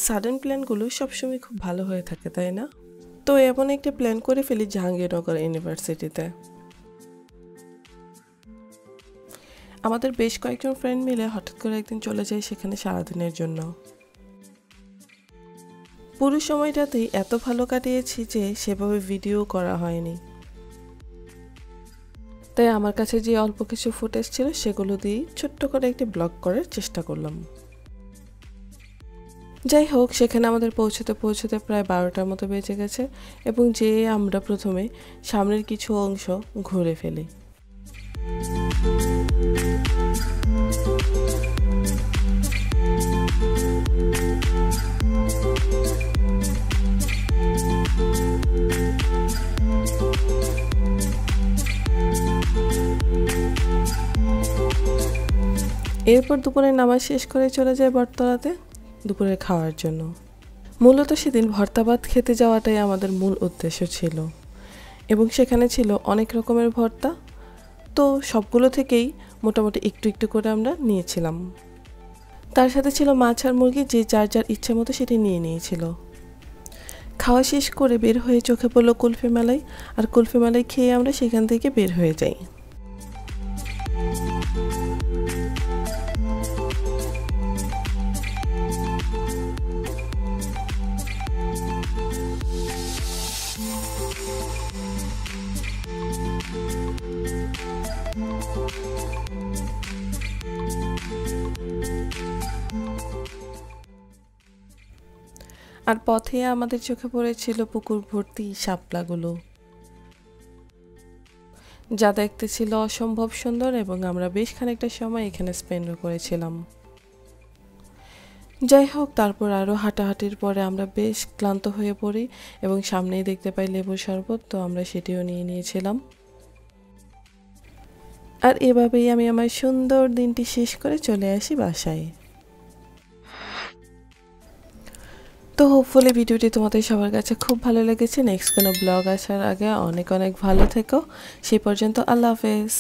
Sudden প্ল্যানগুলো সবসময় খুব ভালো হয়ে থাকে, তাই না? তো এমন একটা প্ল্যান করে ফেলি জাহাঙ্গীরনগর ইউনিভার্সিটিতে। আমাদের বেশ কয়েকজন ফ্রেন্ড মিলে হঠাৎ করে একদিন চলে যাই সেখানে সারাদিনের জন্য। পুরো সময়টাতেই এত ভালো কাটিয়েছি যে সেভাবে ভিডিও করা হয়নি, তাই আমার কাছে যে অল্প কিছু ফুটেজ ছিল সেগুলো দিয়ে ছোট্ট করে একটি ব্লগ করার চেষ্টা করলাম। যাই হোক, সেখানে আমাদের পৌঁছতে প্রায় 12টার মতো বেজে গেছে এবং যেয়ে আমরা প্রথমে সামনের কিছু অংশ ঘুরে ফেলি। এরপর দুপুরের নামাজ শেষ করে চলে যায় বটতলাতে দুপুরে খাওয়ার জন্য। মূলত সেদিন ভর্তা ভাত খেতে যাওয়াটাই আমাদের মূল উদ্দেশ্য ছিল এবং সেখানে ছিল অনেক রকমের ভর্তা। তো সবগুলো থেকেই মোটামুটি একটু একটু করে আমরা নিয়েছিলাম। তার সাথে ছিল মাছ আর মুরগি, যে যার যার ইচ্ছে মতো সেটি নিয়ে নিয়েছিল। খাওয়া শেষ করে বের হয়ে চোখে পড়লো কুলফি মেলায়, আর কুলফি মেলায় খেয়ে আমরা সেখান থেকে বের হয়ে যাই। আর পথে আমাদের চোখে পড়েছিল পুকুর ভর্তি শাপলাগুলো, যা দেখতে ছিল অসম্ভব সুন্দর এবং আমরা বেশ খানিকটা সময় এখানে স্পেন্ডও করেছিলাম। যাই হোক, তারপর আরও হাঁটাহাঁটির পরে আমরা বেশ ক্লান্ত হয়ে পড়ি এবং সামনেই দেখতে পাই লেবুর শরবত, তো আমরা সেটিও নিয়ে নিয়েছিলাম। আর এভাবেই আমি আমার সুন্দর দিনটি শেষ করে চলে আসি বাসায়। তো হোপফুলি ভিডিওটি তোমাদের সবার কাছে খুব ভালো লেগেছে। নেক্সট কোনো ব্লগ আসার আগে অনেক অনেক ভালো থেকো। সেই পর্যন্ত আল্লাহ হাফেজ।